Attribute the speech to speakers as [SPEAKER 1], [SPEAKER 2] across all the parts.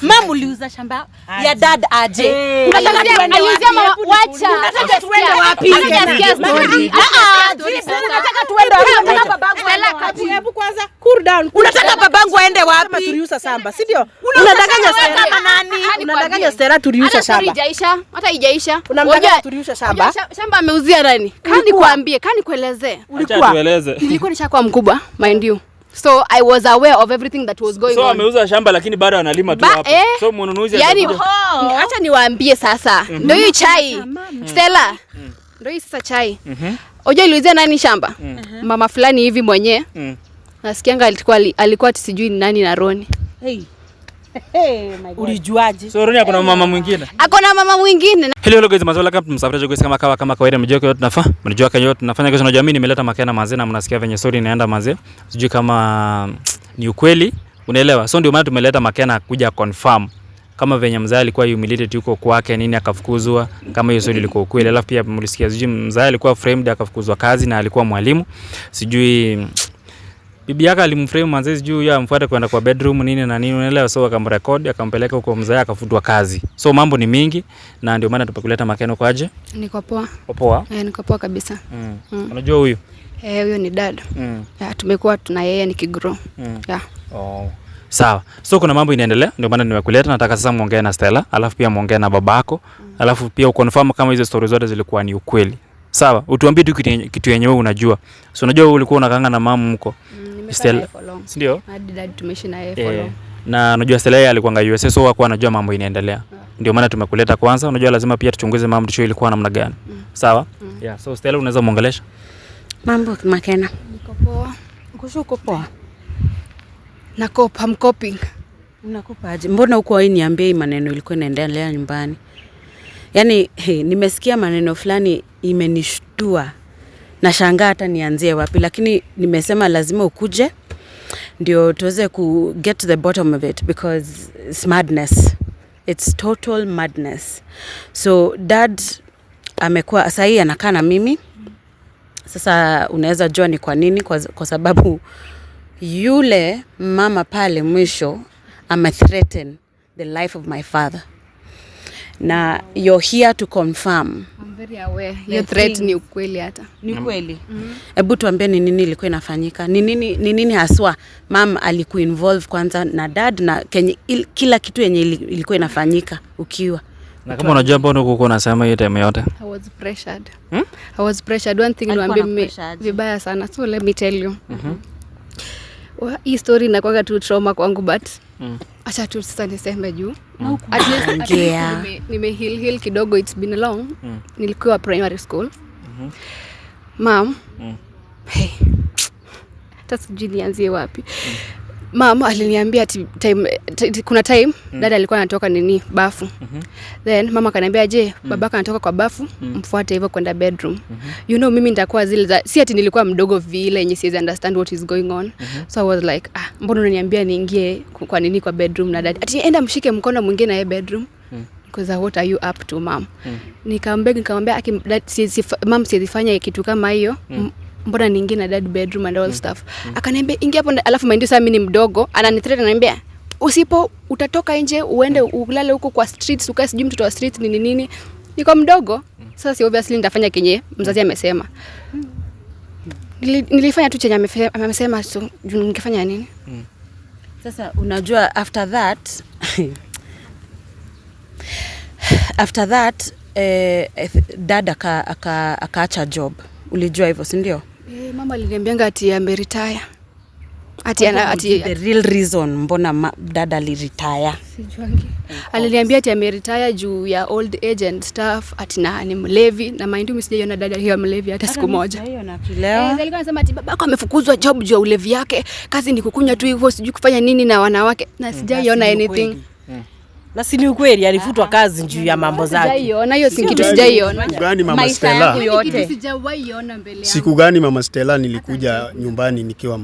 [SPEAKER 1] Mama uliuza shamba ya dad aje.
[SPEAKER 2] Unataka tuende wacha. Unataka tuende wapi? Unataka story.
[SPEAKER 1] Unataka tuende wapi? Unataka babangu aende.
[SPEAKER 3] Hebu kwanza cool down.
[SPEAKER 1] Unataka babangu aende wapi?
[SPEAKER 3] Kama tuliuza shamba, si ndio?
[SPEAKER 1] Unadanganya Stella kama nani?
[SPEAKER 3] Unadanganya Stella tuliuza shamba.
[SPEAKER 2] Hata haijaisha.
[SPEAKER 3] Unamdanganya tuliuza shamba.
[SPEAKER 2] Shamba ameuzia nani? Kani kuambie, kani kuelezee.
[SPEAKER 4] Ulikuwa tueleze.
[SPEAKER 2] Nilikuwa nishakuwa mkubwa, mind you. So I was aware of everything that was going on.
[SPEAKER 4] So ameuza shamba lakini bado analima tu hapo. So mnunuzi
[SPEAKER 2] acha niwaambie sasa. Ndio hiyo chai. Stella. Ndio hii sasa chai. Unajua iliuzia nani shamba? Mama fulani hivi mwenyewe. Nasikianga alikuwa sijui ni nani na Roni.
[SPEAKER 1] My God. Ulijuaje?
[SPEAKER 4] So Roni akona mama mwingine.
[SPEAKER 2] Akona mama mwingine.
[SPEAKER 4] Hello guys, mazola kama msafiri guys kama kawaida mjua kwa tunafaa. Mnajua kanyo tunafanya kesho na jamii nimeleta makena mazee na mnasikia venye story inaenda mazee. Sijui kama ni ukweli, unaelewa. So ndio maana tumeleta makena kuja confirm kama venye mzee alikuwa humiliated yuko kwake nini akafukuzwa, kama hiyo story ilikuwa ukweli. Alafu pia mlisikia sijui mzee alikuwa framed akafukuzwa kazi na alikuwa mwalimu. Sijui bibi yake alimframe manzezi juu ya amfuate kwenda kwa bedroom nini na nini, unaelewa. So akamrecord akampeleka huko mzee akafutwa kazi. So mambo ni mingi na ndio maana tupakuleta makeno kwa aje.
[SPEAKER 2] Niko poa.
[SPEAKER 4] Poa?
[SPEAKER 2] Niko poa kabisa.
[SPEAKER 4] Unajua huyu?
[SPEAKER 2] Huyo ni dad. Tumekuwa tuna yeye nikigrow.
[SPEAKER 4] Oh. Sawa. So kuna mambo inaendelea ndio maana nimekuleta. Nataka sasa muongee na Stella, alafu pia muongee na babako, alafu pia ukonfirm kama hizo stories zote zilikuwa ni ukweli. Sawa? Utuambie tu kitu yenye wewe unajua. So unajua wewe ulikuwa unakanga na mama mko.
[SPEAKER 2] Stella.
[SPEAKER 4] Ndio?
[SPEAKER 2] Hadi dad tumeishi na yeye for long.
[SPEAKER 4] Na unajua Stella yeye alikuwa USA so hakuwa anajua mambo inaendelea. Ndio maana tumekuleta kwanza. Unajua lazima pia tuchunguze mambo tucho ilikuwa namna gani. Sawa? So Stella unaweza muongelesha?
[SPEAKER 1] Mambo makena.
[SPEAKER 2] Niko poa.
[SPEAKER 1] Uko poa?
[SPEAKER 2] I'm coping.
[SPEAKER 1] Unakopa aje? Mbona uko hii niambie maneno ilikuwa inaendelea nyumbani? Yaani nimesikia maneno fulani imenishtua. Nashangaa hata nianzie wapi, lakini nimesema lazima ukuje ndio tuweze ku get to the bottom of it because it's madness. It's total madness. So dad amekuwa sahi anakaa na mimi. Sasa unaweza jua ni kwa nini, kwa sababu yule mama pale mwisho threaten the life of my father. Na you're here to confirm.
[SPEAKER 2] I'm very aware. Your threat ni ukweli hata.
[SPEAKER 1] Ni ukweli. Hebu tuambie ni nini ilikuwa inafanyika? Ni nini haswa mama alikuwa involve kwanza na dad na kila kitu yenye ilikuwa inafanyika ukiwa.
[SPEAKER 4] Na kama unajua mbona uko unasema hiyo time yote?
[SPEAKER 2] I was pressured. I was pressured. One thing niambie mimi vibaya sana. So let me tell you. Hii story inakuwa tu trauma kwangu but acha tu sasa niseme juu. At least nime heal kidogo, it's been long. Nilikuwa primary school. Mom. Hey. Hata sijui nianzie wapi. Mama aliniambia ati kuna time dada alikuwa anatoka bafu. Then mama akaniambia je, babaka anatoka kwa bafu, mfuate hivyo kwenda bedroom. You know mimi nitakuwa zile si ati nilikuwa mdogo vile yenye siwezi understand what is going on. So I was like, mbona unaniambia niingie kwa nini kwa bedroom na dada? Ati enda mshike mkono mwingine na yeye bedroom. Because what are you up to mom? Nikamwambia mom siwezi kitu kama hiyo. Mbona niingie na dad bedroom and all stuff. Akaniambia ingia hapo, alafu mind sasa mimi ni mdogo, ananithreat ananiambia usipo utatoka nje uende ulale huko kwa streets, ukae sijui mtoto wa street nini. Niko mdogo. Sasa si obviously nitafanya kenye mzazi amesema. Nilifanya tu chenye amesema, so ningefanya nini?
[SPEAKER 1] Sasa unajua after that dad akaacha job. Ulijua hivyo si ndio?
[SPEAKER 2] Mama aliniambianga ati ameretire. Ati
[SPEAKER 1] the real reason mbona dada aliretire.
[SPEAKER 2] Sijuangi. Aliniambia ati ameretire juu ya old age and stuff, ati ni mlevi na mind you sijaiona dada hiyo mlevi hata siku moja. Alikuwa anasema ati babako amefukuzwa job juu ya ulevi yake. Kazi ni kukunywa tu hivyo, sijui kufanya nini na wanawake. Na sijaiona anything.
[SPEAKER 3] Na si ni ukweli alifutwa kazi juu ya mambo zake.
[SPEAKER 2] Sijaiona hiyo, si kitu sijaiona.
[SPEAKER 5] Siku gani mama Stella?
[SPEAKER 2] Kitu sijaiona mbele yangu.
[SPEAKER 5] Siku gani mama Stella nilikuja nyumbani nikiwa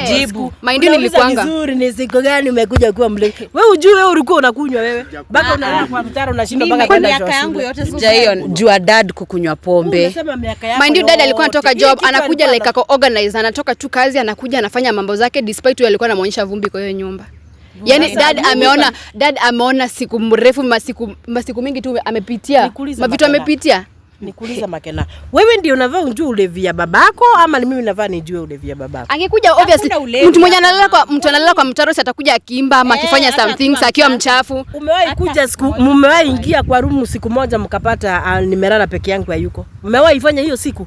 [SPEAKER 3] jibu.
[SPEAKER 2] Mind nilikuanga
[SPEAKER 3] vizuri, ni siku gani umekuja kuwa mlevi? Wewe ujue wewe ulikuwa unakunywa wewe. Baka unalala kwa mtaro unashinda mpaka kwenda shule.
[SPEAKER 1] Miaka yangu yote sijaiona juu dad kukunywa pombe.
[SPEAKER 3] Unasema miaka yako.
[SPEAKER 2] Mind dad alikuwa anatoka job, anakuja like ako organize, anatoka tu kazi, anakuja anafanya mambo zake despite yeye alikuwa anamuonyesha vumbi kwa hiyo nyumba. Yani dad ameona siku mrefu masiku mingi tu amepitia. Mavitu amepitia.
[SPEAKER 3] Nikuuliza Makena. Wewe ndio unavaa unjue ulevi ya babako ama ni mimi navaa nijue ulevi ya babako?
[SPEAKER 2] Angekuja obviously mtu mwenye analala kwa mtaro atakuja akiimba ama akifanya something akiwa mchafu.
[SPEAKER 3] Umewahi kuja mmewahi ingia kwa room siku moja mkapata nimelala peke yangu hayuko? Umewahi fanya hiyo siku?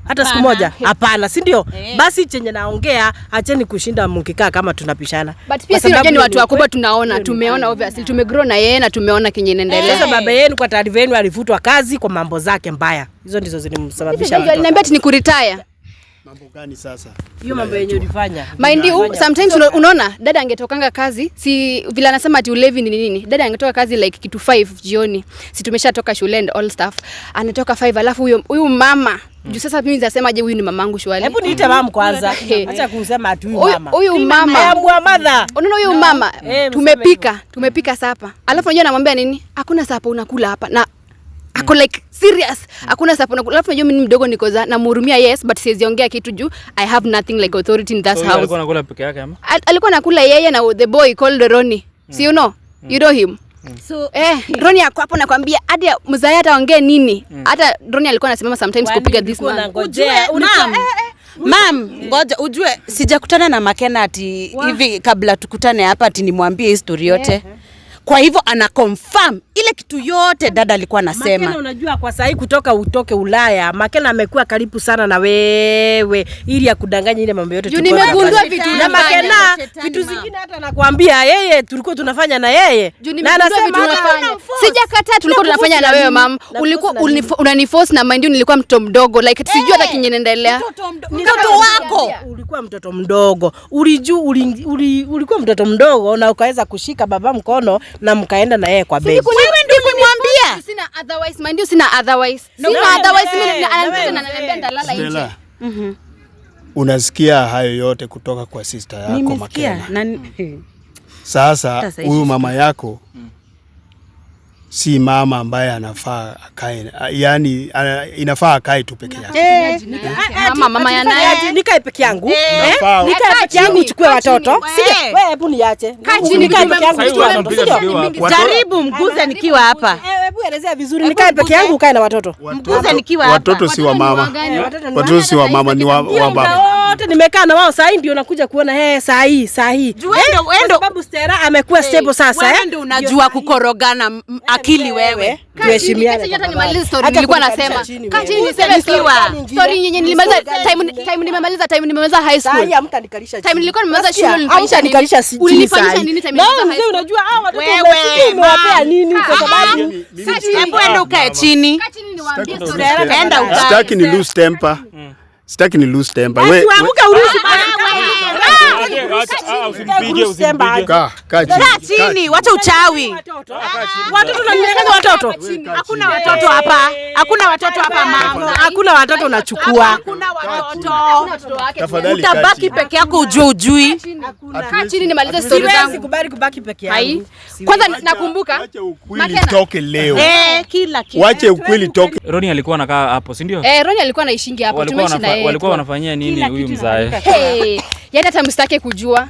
[SPEAKER 3] Hata siku moja? Hapana, si ndio? Basi chenye naongea acheni kushinda mkikaa kama tunapishana.
[SPEAKER 2] But pia si unajua ni watu wakubwa tumeona obviously tumegrow na yeye na tumeona kinye inaendelea.
[SPEAKER 3] Sasa baba yenu kwa taarifa yenu alifutwa kazi kwa mambo zake mbaya. Hizo ndizo zilimsababisha.
[SPEAKER 2] Aliniambia ati ni kuretire.
[SPEAKER 5] Mambo gani sasa?
[SPEAKER 3] Hiyo mambo yenyewe ulifanya.
[SPEAKER 2] Mind you, sometimes unaona dada angetokanga kazi, si vile anasema ati ulevi ni nini. Dada angetoka kazi like kitu 5 jioni. Si tumeshatoka shule and all stuff. Anatoka 5 alafu huyu mama juu sasa mimi nasema je huyu ni mamangu shwali.
[SPEAKER 3] Hebu niite mama kwanza. Acha kusema ati huyu mama.
[SPEAKER 2] Huyu mama. Unaona huyu mama tumepika sapa. Alafu unajua namwambia nini? Hakuna sapa unakula hapa. Na ako like serious. Hakuna sapa unakula. Alafu unajua mimi mdogo niko za namhurumia yes but siwezi ongea kitu juu I have nothing like authority in that house.
[SPEAKER 4] Alikuwa anakula peke yake ama?
[SPEAKER 2] Alikuwa anakula yeye na the boy called Ronnie. See you know? You know him. So Ronnie yako hapo nakwambia hadi mzae ataongea nini? Hata Ronnie alikuwa anasimama sometimes kupiga this man.
[SPEAKER 1] Mam, ngoja ujue sijakutana na Makena ati hivi kabla tukutane hapa ati nimwambie history yote. Kwa hivyo ana confirm ile kitu yote dada alikuwa anasema.
[SPEAKER 3] Makena unajua kwa sahi kutoka utoke Ulaya, Makena amekuwa karibu sana na wewe ili ya kudanganya ile mambo yote.
[SPEAKER 2] Nimegundua vitu
[SPEAKER 3] na Makena vitu zingine hata nakwambia yeye tulikuwa tunafanya na yeye.
[SPEAKER 2] Na anasema sijakataa tulikuwa tunafanya na wewe mama. Ulikuwa unaniforce na mind you nilikuwa mtoto mdogo like sijui hata kinye naendelea.
[SPEAKER 3] Mtoto wako ulikuwa mtoto mdogo. Ulikuwa mtoto mdogo na ukaweza kushika baba mkono na mkaenda na yeye kwa bed.
[SPEAKER 1] Wewe ndio ulimwambia.
[SPEAKER 2] Sina otherwise mind you sina otherwise. Sina otherwise mimi ananiambia ndalala nje.
[SPEAKER 5] Unasikia hayo yote kutoka kwa sister yako Makena. Sasa huyu mama yako si mama ambaye anafaa akae, yani inafaa akae tu peke yake.
[SPEAKER 2] Mama yana
[SPEAKER 3] nikae peke yangu. Nikae peke yangu uchukue watoto. Wewe hebu niache. Nikae peke yangu uchukue watoto.
[SPEAKER 1] Jaribu mguze nikiwa hapa.
[SPEAKER 3] Hebu elezea vizuri nikae peke yangu ukae na watoto.
[SPEAKER 1] Mguze nikiwa hapa.
[SPEAKER 5] Watoto si wa mama. Watoto si wa mama ni wa baba.
[SPEAKER 3] Wote nimekaa na wao saa hii ndio nakuja kuona saa hii. Kwa sababu Stella amekuwa stable sasa.
[SPEAKER 1] Wewe ndio unajua kukorogana akili wewe.
[SPEAKER 3] Tuheshimiane.
[SPEAKER 2] Hata nimalize story nilikuwa nasema. Kati niseme story yenyewe nilimaliza time nimemaliza high school.
[SPEAKER 3] Sasa amka nikalisha.
[SPEAKER 2] Time nilikuwa nimemaliza shule
[SPEAKER 3] ulinifanyisha nini?
[SPEAKER 2] Ulifanyisha nini time nimemaliza high school?
[SPEAKER 3] Unajua hao watoto umewapea nini kwa sababu
[SPEAKER 1] hebu enda ukae chini.
[SPEAKER 2] Kati niwaambie story.
[SPEAKER 1] Enda ukae.
[SPEAKER 5] Sitaki ni lose temper. Wewe
[SPEAKER 3] amka uruhusu
[SPEAKER 4] Usimpige.
[SPEAKER 5] kaa
[SPEAKER 1] chini, wacha uchawi.
[SPEAKER 3] Watoto tunanyang'anya watoto.
[SPEAKER 1] Hakuna watoto hapa. Hakuna watoto hapa mama.
[SPEAKER 3] Hakuna watoto unachukua.
[SPEAKER 1] Hakuna watoto. Tafadhali utabaki peke yako ujui.
[SPEAKER 2] Kaa chini nimalize story zangu.
[SPEAKER 3] Siwezi kubali kubaki peke yangu.
[SPEAKER 2] Kwanza nakumbuka
[SPEAKER 5] ukweli toke leo.
[SPEAKER 1] Kila kitu.
[SPEAKER 5] Wache ukweli toke.
[SPEAKER 4] Ronnie alikuwa anakaa hapo, si ndio?
[SPEAKER 2] Ronnie alikuwa anaishingi hapo. Tumeishi na yeye.
[SPEAKER 4] Walikuwa wanafanyia nini huyu mzae?
[SPEAKER 2] Yaani hata msitake kujua.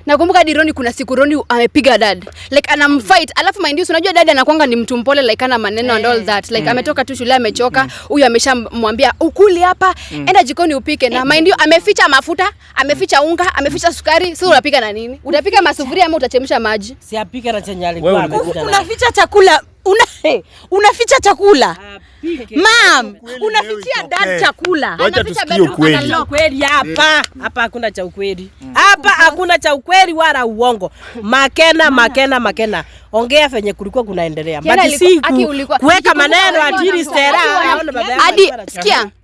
[SPEAKER 2] Nakumbuka Ronnie kuna siku Ronnie amepiga dad. Like anamfight. Alafu mind you unajua dad anakuanga ni mtu mpole like ana maneno and all that. Like ametoka tu shule amechoka. Huyu ameshamwambia ukuli hapa, enda jikoni upike na mind you ameficha mafuta, ameficha unga, ameficha sukari. Sio unapika na nini? Utapika masufuria ama utachemsha maji?
[SPEAKER 3] Si apike na chenye alikuwa amekuja.
[SPEAKER 1] Unaficha chakula. Unaficha chakula. Mam, unafichia dad chakula.
[SPEAKER 5] Wacha tusikie ukweli.
[SPEAKER 3] Ukweli hapa hakuna cha ukweli. Hapa hakuna cha ukweli wala uongo. Makena. Ongea venye kulikuwa kunaendelea. Baki si kuweka maneno ajili Stella.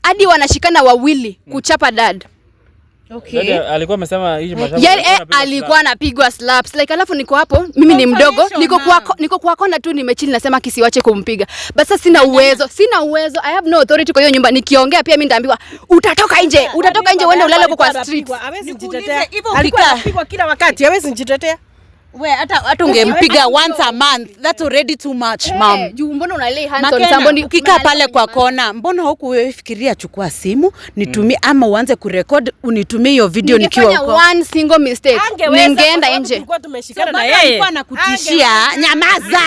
[SPEAKER 2] Hadi wanashikana wawili kuchapa dad.
[SPEAKER 4] Okay. Alikuwa amesema hizo mashauri.
[SPEAKER 2] Alikuwa anapigwa slaps. Like alafu niko hapo, mimi ni mdogo, niko kwa kona tu nimechill nasema kisiwache kumpiga. Basi sina uwezo. I have no authority kwa hiyo nyumba. Nikiongea pia mimi ndaambiwa utatoka nje uende ulale kwa street.
[SPEAKER 3] Hawezi nijitetea. Alikuwa anapigwa kila wakati. Hawezi nijitetea.
[SPEAKER 1] We hata ungempiga once a month, that's already too much, mom.
[SPEAKER 2] Juu mbona unalay hands on somebody
[SPEAKER 1] ukikaa pale kwa kona? Mbona hukufikiria chukua simu nitumie ama uanze kurecord unitumie hiyo video nikiwa huko?
[SPEAKER 2] One single mistake ningeenda nje.
[SPEAKER 3] Tulikuwa tumeshikana na yeye.
[SPEAKER 1] Alikuwa anakutishia, nyamaza.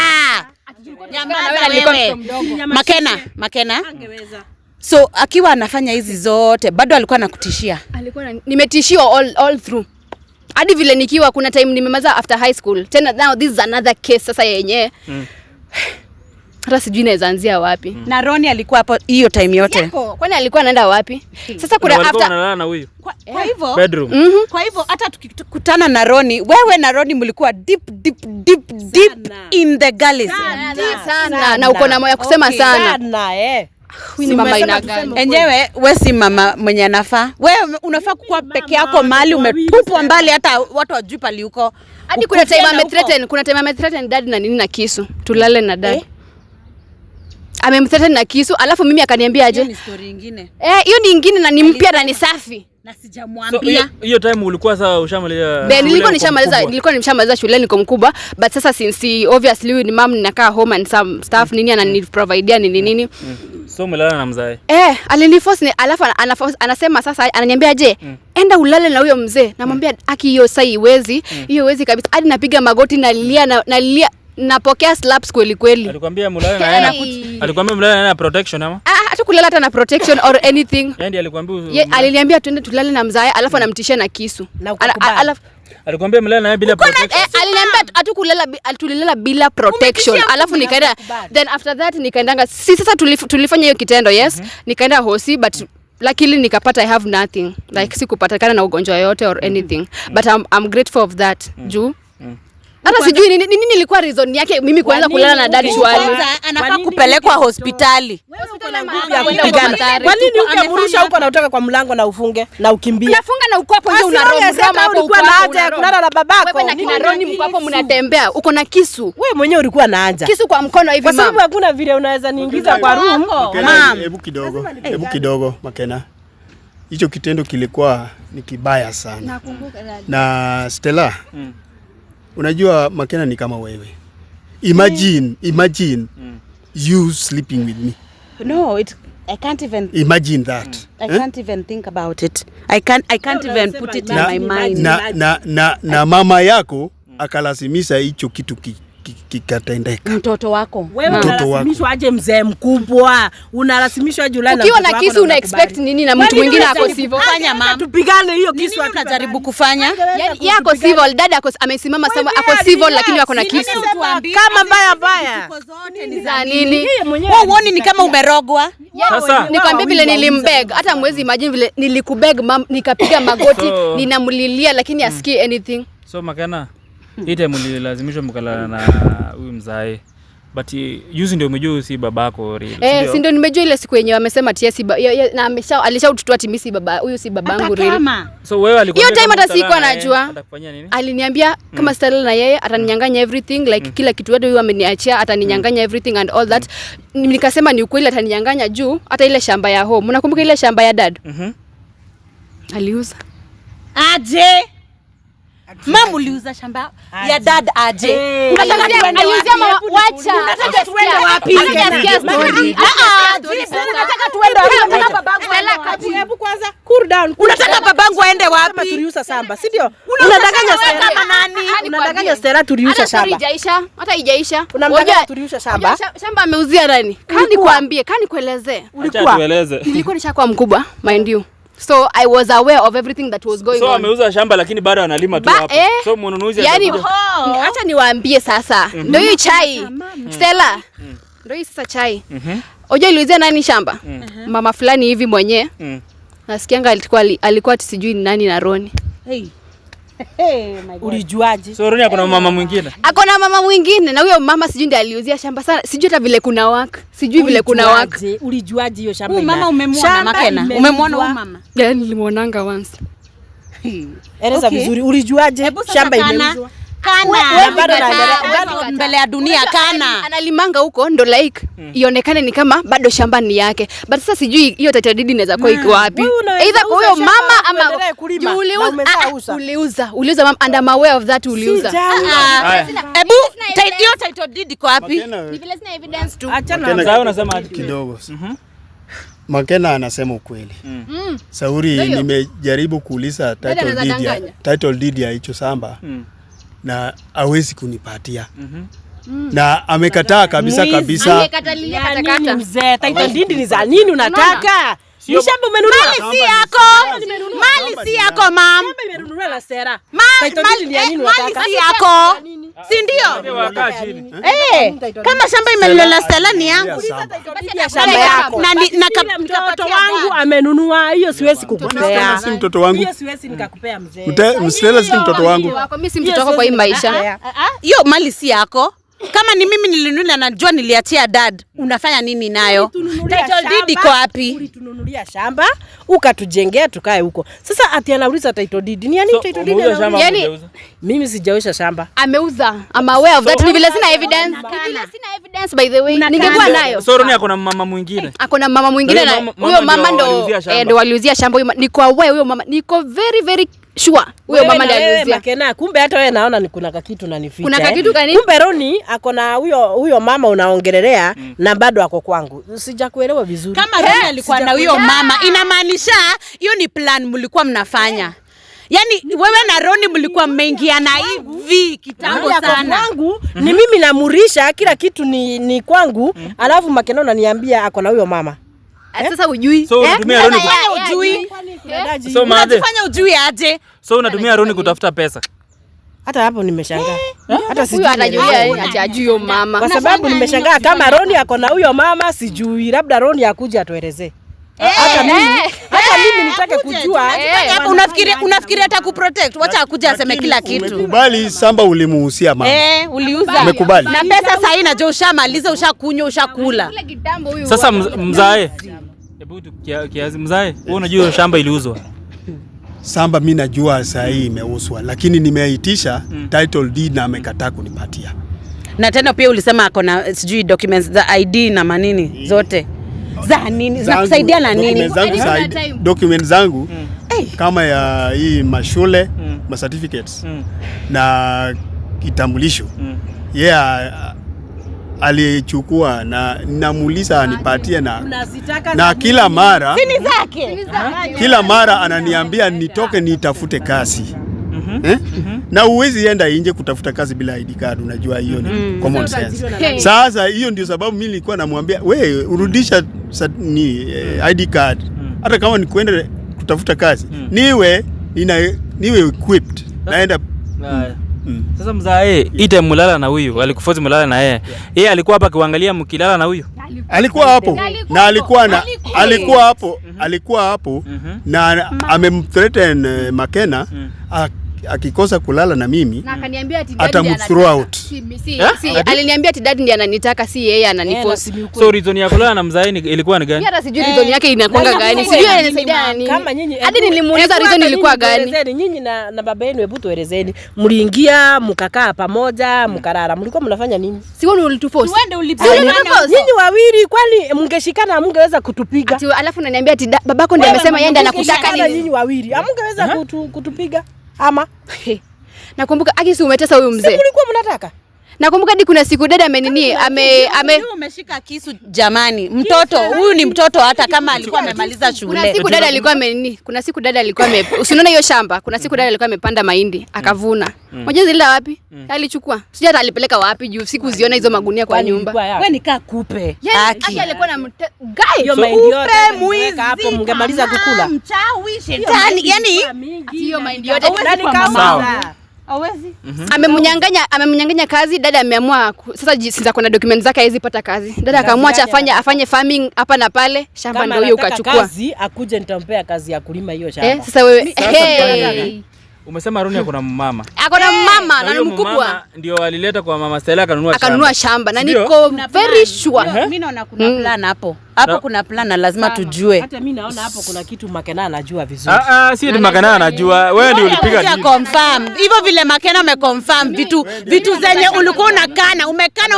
[SPEAKER 1] Makena. So akiwa anafanya hizi zote bado alikuwa anakutishia.
[SPEAKER 2] Nimetishiwa all through. Hadi vile nikiwa kuna time nimemaza after high school. Tena now this is another case sasa yenyewe. Hata sijui naweza anzia wapi.
[SPEAKER 1] Na Ronnie alikuwa hapo hiyo time yote.
[SPEAKER 2] Kwani alikuwa anaenda wapi? Sasa kuna after
[SPEAKER 4] analala na huyu.
[SPEAKER 1] Kwa hivyo
[SPEAKER 4] bedroom.
[SPEAKER 1] Kwa hivyo hata tukikutana na Ronnie, wewe na Ronnie mlikuwa deep in the gullies.
[SPEAKER 2] Sana. Na uko na moyo kusema sana. Ni mama inagani.
[SPEAKER 1] Enyewe wewe si mama mwenye anafaa. Wewe unafaa kuwa peke yako mahali umetupwa mbali hata watu wajui pali uko.
[SPEAKER 2] Hadi kuna time amethreaten dad na nini na kisu. Tulale na dad. Amemthreaten na kisu, alafu mimi akaniambia aje?
[SPEAKER 1] Ni story nyingine.
[SPEAKER 2] Hiyo ni nyingine na ni mpya na ni safi.
[SPEAKER 1] Na sijamwambia.
[SPEAKER 4] Hiyo time ulikuwa sasa ushamaliza?
[SPEAKER 2] Nilikuwa nimeshamaliza shule niko mkubwa, but sasa since obviously ni mom ninakaa home and some stuff nini ananiprovidea nini.
[SPEAKER 4] So umelala na mzae?
[SPEAKER 2] Aliniforce alafu anasema sasa ananiambia aje? Enda ulale na huyo mzee. Namwambia aki hiyo sasa iwezi, hiyo wezi kabisa. Hadi napiga magoti nalia napokea slaps kweli.
[SPEAKER 4] Alikwambia mlale na yeye na protection ama?
[SPEAKER 2] Hata kulala hata na protection or anything.
[SPEAKER 4] Yaani alikwambia
[SPEAKER 2] aliniambia twende tulale na mzae alafu anamtishia na kisu. Alafu
[SPEAKER 4] alikwambia mlale na yeye bila protection.
[SPEAKER 2] Aliniambia tulilala bila protection. Alafu nikaenda then after that nikaendanga sasa tulifanya hiyo kitendo yes. Nikaenda hosi but luckily nikapata I have nothing. Like sikupatikana na ugonjwa yote or anything. But I'm grateful of that. Juu hata sijui nini ilikuwa reason yake mimi kuanza kulala na dad shwali.
[SPEAKER 1] Anafaa kupelekwa hospitali.
[SPEAKER 3] Kwa nini ungemrusha huko na utoka kwa mlango na ufunge na ukimbia?
[SPEAKER 2] Unafunga na uko hapo nje unaroma hapo
[SPEAKER 3] ulikuwa na haja kulala na babako.
[SPEAKER 2] Wewe na kina Ronnie mko hapo mnatembea. Uko na kisu.
[SPEAKER 3] Wewe mwenyewe ulikuwa na haja.
[SPEAKER 2] Kisu kwa mkono hivi mama.
[SPEAKER 3] Kwa sababu hakuna vile unaweza niingiza kwa room.
[SPEAKER 5] Hebu kidogo Makena. Hicho kitendo kilikuwa ni kibaya sana. Na Stella. Unajua Makena ni kama wewe. Imagine you sleeping with me.
[SPEAKER 1] No, I can't even
[SPEAKER 5] imagine that.
[SPEAKER 1] I can't even think about it. I can't even put it in my mind.
[SPEAKER 5] Na mama yako akalazimisha hicho kitu kikatendeka.
[SPEAKER 1] Mtoto wako.
[SPEAKER 3] Wewe unalasimishwa aje mzee mkubwa? Unalasimishwa aje ulala na
[SPEAKER 2] ukiwa na kisu una expect nini na mtu mwingine ako civil?
[SPEAKER 1] Fanya mama.
[SPEAKER 3] Tupigane hiyo kisu
[SPEAKER 1] unajaribu kufanya.
[SPEAKER 2] Yeye ako civil, dada amesimama sama ako civil lakini wako na kisu.
[SPEAKER 3] Kama mbaya.
[SPEAKER 2] Za nini?
[SPEAKER 1] Wewe uone ni kama umerogwa.
[SPEAKER 4] Sasa
[SPEAKER 2] nikwambia vile nilimbeg hata mwezi imagine vile nilikubeg nikapiga magoti ninamlilia lakini asikii anything.
[SPEAKER 4] So Makena ite mlilazimishwa mkalala na huyu mzae. But juzi ndio umejua si babako real.
[SPEAKER 2] Si ndio nimejua ile siku yenyewe amesema tia si na alishaututwa timisi baba huyu si babangu real.
[SPEAKER 4] So wewe alikuwa
[SPEAKER 2] hiyo time hata sikuwa najua.
[SPEAKER 4] Atakufanyia nini?
[SPEAKER 2] Aliniambia kama style na yeye ataninyang'anya everything like kila kitu yote huyu ameniachia ataninyang'anya everything and all that. Nikasema ni ukweli ataninyang'anya juu hata ile shamba ya home. Unakumbuka ile shamba ya dad? Aliuza.
[SPEAKER 1] Aje. Mama uliuza shamba ya dad aje.
[SPEAKER 2] Unataka tuende wacha. Unataka tuende wapi? Unataka story.
[SPEAKER 3] Unataka tuende wapi? Hebu kwanza cool down.
[SPEAKER 1] Unataka babangu aende wapi?
[SPEAKER 3] Tuliuza shamba, si ndio? Unadanganya Stella kama nani? Unadanganya Stella tuliuza shamba.
[SPEAKER 2] Hata haijaisha.
[SPEAKER 3] Unamdanganya tuliuza shamba.
[SPEAKER 2] Shamba ameuzia nani? Kani kuambie, kani kuelezee.
[SPEAKER 4] Ulikuwa tueleze.
[SPEAKER 2] Nilikuwa nishakuwa mkubwa, mind you. So I was aware of everything that was going on.
[SPEAKER 4] So ameuza shamba lakini bado analima tu hapo. So mnunuzi
[SPEAKER 2] acha niwaambie sasa. Ndio hiyo chai. Stella. Ndio hii sasa chai. Oje iliuzia nani shamba? Mama fulani hivi mwenyewe. Nasikianga alikuwa sijui ni nani na Ronnie.
[SPEAKER 3] Ulijuaje?
[SPEAKER 4] So Ronnie akona mama mwingine.
[SPEAKER 2] Akona mama mwingine na huyo mama sijui ndiye aliuzia shamba sana. Sijui hata vile kuna work. Sijui vile kuna work.
[SPEAKER 3] Ulijuaje hiyo shamba?
[SPEAKER 1] Huyu mama umemwona Makena? Umemwona huyu mama?
[SPEAKER 2] Yaani nilimuonanga once.
[SPEAKER 3] Eleza vizuri. Ulijuaje shamba imeuzwa?
[SPEAKER 1] mbele ya dunia kana.
[SPEAKER 2] Analimanga huko ndo like ionekane ni kama bado shamba ni yake. But sasa sijui hiyo title deed inaweza kuwa iko wapi. Either kwa huyo mama ama uliuza mama and I'm aware of that uliuza.
[SPEAKER 1] Ebu hiyo title deed iko wapi?
[SPEAKER 2] Ni vile sina evidence tu.
[SPEAKER 4] Sasa unasema
[SPEAKER 5] kidogo. Makena anasema ukweli. Sauri nimejaribu kuuliza title deed ya hicho shamba na hawezi kunipatia. Na amekataa kabisa.
[SPEAKER 3] Amekatalia mzee. Title deed ni za nini unataka? Ni shamba umenunua.
[SPEAKER 1] Mali si yako mam.
[SPEAKER 3] Shamba imenunua na sera.
[SPEAKER 1] Title deed ni ya nini unataka? Mali si yako. Si ndio? Kama shamba imenunua na sera ni yangu.
[SPEAKER 3] Shamba yako. Na mtoto wangu amenunua, hiyo siwezi kukupea.
[SPEAKER 5] Si mtoto wangu.
[SPEAKER 3] Hiyo siwezi nikakupea mzee.
[SPEAKER 5] Mstela si mtoto wangu.
[SPEAKER 2] Mimi si mtoto wako kwa hii maisha.
[SPEAKER 1] Hiyo mali si yako. Kama ni mimi nilinunua, najua niliachia dad. Unafanya nini nayo? Title deed iko wapi?
[SPEAKER 3] Ulitununulia shamba, ukatujengea tukae huko. Sasa ati anauliza title deed. Ni nini title deed?
[SPEAKER 2] Yani
[SPEAKER 3] mimi sijaosha shamba.
[SPEAKER 2] Ameuza. I'm aware of that. Ni vile sina evidence. Sina evidence by the way. Ningekuwa nayo.
[SPEAKER 4] So Roni ako na mama mwingine.
[SPEAKER 2] Ako na mama mwingine na huyo mama ndo waliuzia shamba. Niko aware huyo mama. Niko very sure huyo mama ndiye aliuzia.
[SPEAKER 3] Makena, kumbe hata wewe naona ni kuna kitu unanificha.
[SPEAKER 2] Kuna kitu gani?
[SPEAKER 3] Kumbe Roni ako na huyo mama unaongelelea na bado ako kwangu. Sijakuelewa vizuri.
[SPEAKER 1] Kama Roni alikuwa na huyo mama, inamaanisha hiyo ni plan mlikuwa mnafanya. Yaani wewe na Roni mlikuwa mmeingiana hivi kitambo sana.
[SPEAKER 3] Kwangu ni mimi namurisha kila kitu ni kwangu, alafu Makena ananiambia ako na huyo mama.
[SPEAKER 2] Sasa ujui.
[SPEAKER 4] So unatumia Roni
[SPEAKER 1] ujui.
[SPEAKER 4] So
[SPEAKER 1] unafanya ujui aje?
[SPEAKER 4] So unatumia Roni kutafuta pesa.
[SPEAKER 3] Hata hapo nimeshangaa.
[SPEAKER 2] Hata sijui anajulia hajui huyo mama.
[SPEAKER 3] Kwa sababu nimeshangaa kama Roni ako na huyo mama sijui. Labda Roni akuje atuelezee. Hata mimi nitaka kujua.
[SPEAKER 1] Unafikiri hata kuprotect? Wacha akuje aseme kila kitu.
[SPEAKER 5] Umekubali shamba ulimuhusia mama.
[SPEAKER 1] Uliuza.
[SPEAKER 5] Umekubali.
[SPEAKER 1] Na pesa sasa inajua ushamaliza, ushakunywa, ushakula.
[SPEAKER 4] Sasa mzae. Hebu kiasi mzae. Wewe unajua shamba iliuzwa.
[SPEAKER 5] Shamba mimi najua saa hii imeuzwa, lakini nimeitisha title deed na amekataa kunipatia.
[SPEAKER 1] Na tena pia ulisema ako na sijui documents za ID na manini zote. Za nini? Zinakusaidia na nini?
[SPEAKER 5] Documents zangu kama ya hii mashule, ma certificates na kitambulisho. Alichukua na namuuliza anipatie na kila mara kila mara ananiambia nitoke nitafute kazi. Na uwezi enda nje kutafuta kazi bila ID card, unajua hiyo ni common sense. Sasa hiyo ndio sababu mimi nilikuwa namwambia wewe urudisha ID card hata kama ni kwenda kutafuta kazi. Niwe equipped naenda.
[SPEAKER 4] Sasa mzae ite mulala na huyu alikufozi mulala na yeye. Yeye alikuwa hapa kuangalia mkilala na huyu.
[SPEAKER 5] Alikuwa hapo na alikuwa hapo na amemthreaten Makena akikosa kulala na mimi atamthrow out.
[SPEAKER 2] Aliniambia ati dad ndiye ananitaka, si yeye ananiforce.
[SPEAKER 4] So reason ya kulala na mzae ilikuwa ni gani?
[SPEAKER 2] Hata sijui reason yake inakuanga gani. Sijui anasaidia nini.
[SPEAKER 3] Kama nyinyi
[SPEAKER 2] hadi nilimuuliza reason ilikuwa gani.
[SPEAKER 3] Nyinyi na baba yenu, hebu tuelezeni. Mliingia mkakaa pamoja mkarara. Mlikuwa mnafanya nini?
[SPEAKER 2] Si wewe ulituforce.
[SPEAKER 3] Nyinyi wawili kwani mngeshikana mngeweza kutupiga?
[SPEAKER 2] Alafu unaniambia ati babako ndiye amesema yeye ndiye anakutaka nini?
[SPEAKER 3] Nyinyi wawili hamngeweza kutupiga? Ama
[SPEAKER 2] nakumbuka akisi umetesa huyu mzee.
[SPEAKER 3] Mlikuwa mnataka?
[SPEAKER 2] Nakumbuka hadi kuna siku dada amenini
[SPEAKER 1] umeshika kisu jamani. Mtoto huyu ni mtoto hata kama alikuwa amemaliza shule.
[SPEAKER 2] Kuna siku dada alikuwa usiona hiyo shamba. Kuna siku dada alikuwa amepanda mahindi akavuna. Unajua zile wapi? Alichukua. Sijui hata alipeleka wapi juu siku ziona hizo magunia kwa nyumba.
[SPEAKER 1] Wewe nikaa kupe.
[SPEAKER 2] Haki alikuwa na guy.
[SPEAKER 3] Hiyo mahindi yote mweka hapo mngemaliza kukula.
[SPEAKER 1] Mchawi shetani. Yaani
[SPEAKER 2] hiyo mahindi yote
[SPEAKER 3] nani kama
[SPEAKER 1] hawezi.
[SPEAKER 2] Amemnyang'anya kazi. Dada ameamua sasa sinza kuna documents zake hizi pata kazi. Dada akaamua afanye farming hapa na pale. Shamba ndio hiyo ukachukua.
[SPEAKER 3] Kazi akuje nitampea kazi ya kulima hiyo shamba.
[SPEAKER 2] Sasa wewe
[SPEAKER 4] Umesema Roni ako na mama.
[SPEAKER 2] Ako na mama na ni mkubwa.
[SPEAKER 4] Ndio alileta kwa mama Stella
[SPEAKER 2] akanunua shamba. Na niko very sure.
[SPEAKER 1] Mimi naona kuna plan hapo. Hapo kuna plan na lazima tujue.
[SPEAKER 3] Hata mimi naona hapo kuna kitu Makena anajua vizuri.
[SPEAKER 4] Si eti Makena anajua. Wewe ndio ulipiga deal.
[SPEAKER 1] Confirm. Hivyo vile Makena ameconfirm vitu zenye ulikuwa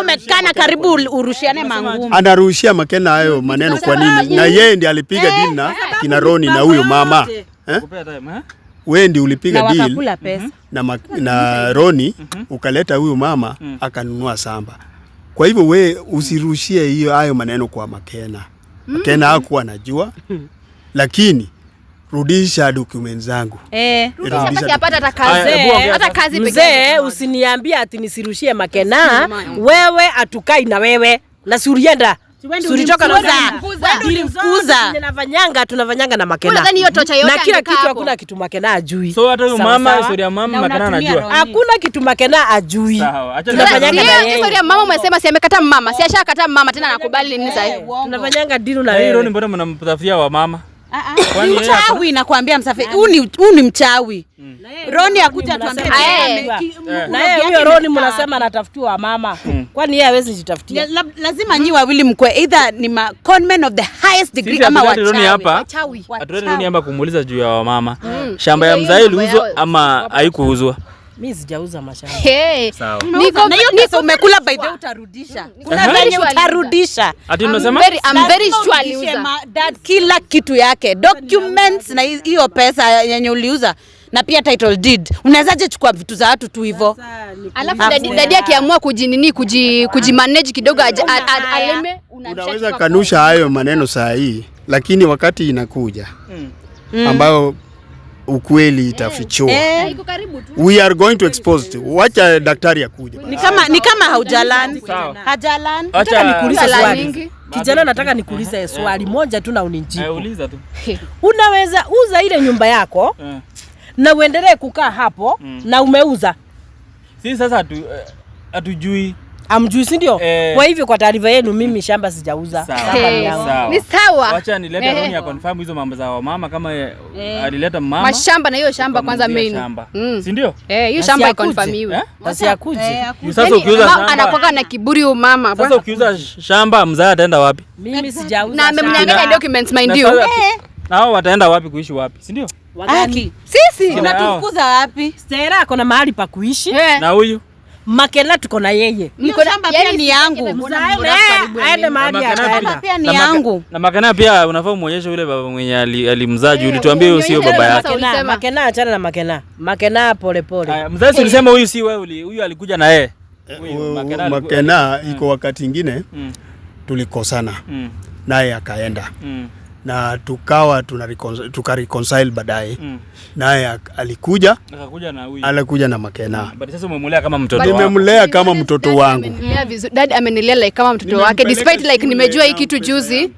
[SPEAKER 1] umekana karibu urushiane mangumi.
[SPEAKER 5] Anarushia Makena hayo maneno kwa nini? Na yeye ndiye alipiga deal na kina Roni na huyo mama. Wewe ndiye ulipiga deal na Roni ukaleta huyo mama akanunua shamba. Kwa hivyo we usirushie hayo maneno kwa Makena. Makena hakuwa anajua. Lakini rudisha documents zangu.
[SPEAKER 2] Rudisha basi apata hata kazi pekee.
[SPEAKER 3] Mzee, usiniambie ati nisirushie Makena. Wewe atukai na wewe. Na surienda. Suritoka na tunafanyanga na Makena.
[SPEAKER 2] Unadhani hiyo tocha yote
[SPEAKER 3] na kila kitu hakuna kitu Makena ajui.
[SPEAKER 4] So hata huyo mama, story ya mama Makena anajua.
[SPEAKER 3] Hakuna kitu Makena ajui.
[SPEAKER 2] Tunafanyanga na yeye. Story ya mama umesema si amekataa mama, si ashakataa mama tena anakubali nini sasa?
[SPEAKER 3] Tunafanyanga deal na wewe.
[SPEAKER 4] Roni mbona mnamtafia wa mama?
[SPEAKER 1] Mchawi nakwambia Msafi. Huu ni mchawi. Roni akuja tuambie
[SPEAKER 3] na yeye huyo Roni mnasema anatafutiwa mama. Kwani yeye hawezi jitafutia?
[SPEAKER 1] Lazima nyi wawili mkwe either ni conmen of the highest degree ama
[SPEAKER 2] wachawi.
[SPEAKER 4] Atuende Roni hapa kumuuliza juu ya wamama. Shamba ya mzee iliuzwa ama haikuuzwa?
[SPEAKER 3] Mimi sijauza mashamba.
[SPEAKER 4] Sawa.
[SPEAKER 1] Niko umekula by the utarudisha. Kuna venye utarudisha.
[SPEAKER 4] Ati unasema?
[SPEAKER 2] I'm very sure aliuza.
[SPEAKER 1] Dad kila kitu yake, documents na hiyo pesa yenye uliuza na pia title deed. Unawezaje chukua vitu za watu tu hivyo?
[SPEAKER 2] Alafu dadi akiamua kujimanage kidogo aleme
[SPEAKER 5] unaweza kanusha hayo maneno saa hii, lakini wakati inakuja ambayo ukweli itafichua. We are going to expose it. Wacha daktari akuje.
[SPEAKER 1] Ni kama haujalan. Hajalan.
[SPEAKER 3] Nataka nikuulize swali. Kijana, nataka nikuulize swali moja tu na unijibu.
[SPEAKER 4] Uliza tu.
[SPEAKER 3] Unaweza uza ile nyumba yako na uendelee kukaa hapo na umeuza?
[SPEAKER 4] Sisi sasa hatujui.
[SPEAKER 3] Amjui, si ndio? Kwa hivyo kwa taarifa yenu mimi shamba sijauza.
[SPEAKER 2] Ni sawa.
[SPEAKER 4] Wacha nilete Roni ya confirm hizo mambo za mama kama alileta mama.
[SPEAKER 2] Mashamba na hiyo shamba kwanza main.
[SPEAKER 4] Si ndio?
[SPEAKER 2] Hiyo shamba ikonfirmiwe.
[SPEAKER 3] Basi akuje.
[SPEAKER 4] Sasa ukiuza shamba
[SPEAKER 2] anakuwa na kiburi huyo mama.
[SPEAKER 4] Sasa ukiuza shamba mzaa ataenda wapi?
[SPEAKER 3] Mimi sijauza.
[SPEAKER 2] Na amemnyang'anya documents mind you.
[SPEAKER 4] Na hao wataenda wapi kuishi wapi? Si ndio?
[SPEAKER 1] Haki. Sisi unatufukuza wapi?
[SPEAKER 3] Stella ako na mahali pa kuishi.
[SPEAKER 4] Na huyu
[SPEAKER 3] Makena tuko na yeye.
[SPEAKER 1] Niko shamba pia ni yangu.
[SPEAKER 3] Aende mahali
[SPEAKER 1] shamba pia ni yangu.
[SPEAKER 4] Na Makena pia unafaa muonyeshe yule baba mwenye alimzaji. Ulituambia huyo sio baba yake.
[SPEAKER 3] Makena achana na Makena. Makena pole pole.
[SPEAKER 4] Mzazi ulisema huyu si wewe, huyu alikuja na yeye.
[SPEAKER 5] Makena iko wakati mwingine tulikosana. Naye akaenda. Na tukawa tukareconcile baadaye. Naye alikuja na Makena.
[SPEAKER 4] But sasa umemlea kama mtoto wako.
[SPEAKER 5] Nimemlea kama mtoto wangu.
[SPEAKER 2] Dad amenilea like kama mtoto wake despite like nimejua hii kitu juzi.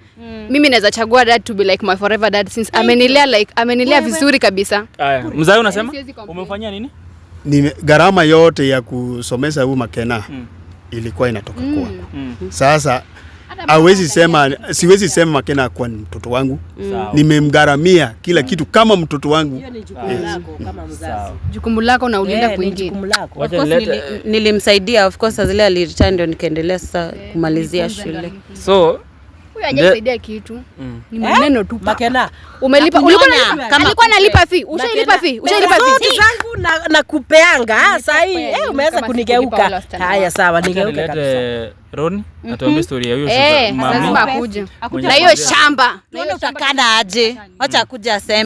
[SPEAKER 2] Mimi naweza chagua dad to be like my forever dad since amenilea vizuri kabisa.
[SPEAKER 4] Haya, mzee unasema umemfanyia nini?
[SPEAKER 5] Ni gharama yote ya kusomesha huyu Makena ilikuwa inatoka kwangu. Sasa siwezi sema Makena kwa mtoto wangu. Nimemgaramia kila kitu kama mtoto wangu.
[SPEAKER 3] Hiyo ni jukumu lako kama mzazi.
[SPEAKER 2] Jukumu lako na ulinda kwingine.
[SPEAKER 1] Of course nilimsaidia, of course zile alireturn ndio nikaendelea sasa kumalizia shule.
[SPEAKER 4] So
[SPEAKER 2] huyu hajasaidia kitu. Ni maneno tu.
[SPEAKER 3] Makena
[SPEAKER 2] umelipa, alikuwa analipa fee. Ushailipa fee?
[SPEAKER 3] Sauti zangu na kupeanga. Sasa hii umeanza kunigeuka. Haya sawa, nigeuke kabisa.
[SPEAKER 4] Roni atuambie story ya huyo
[SPEAKER 2] mama. Lazima akuje. Na hiyo shamba.
[SPEAKER 1] Utakana aje? Acha akuje aseme.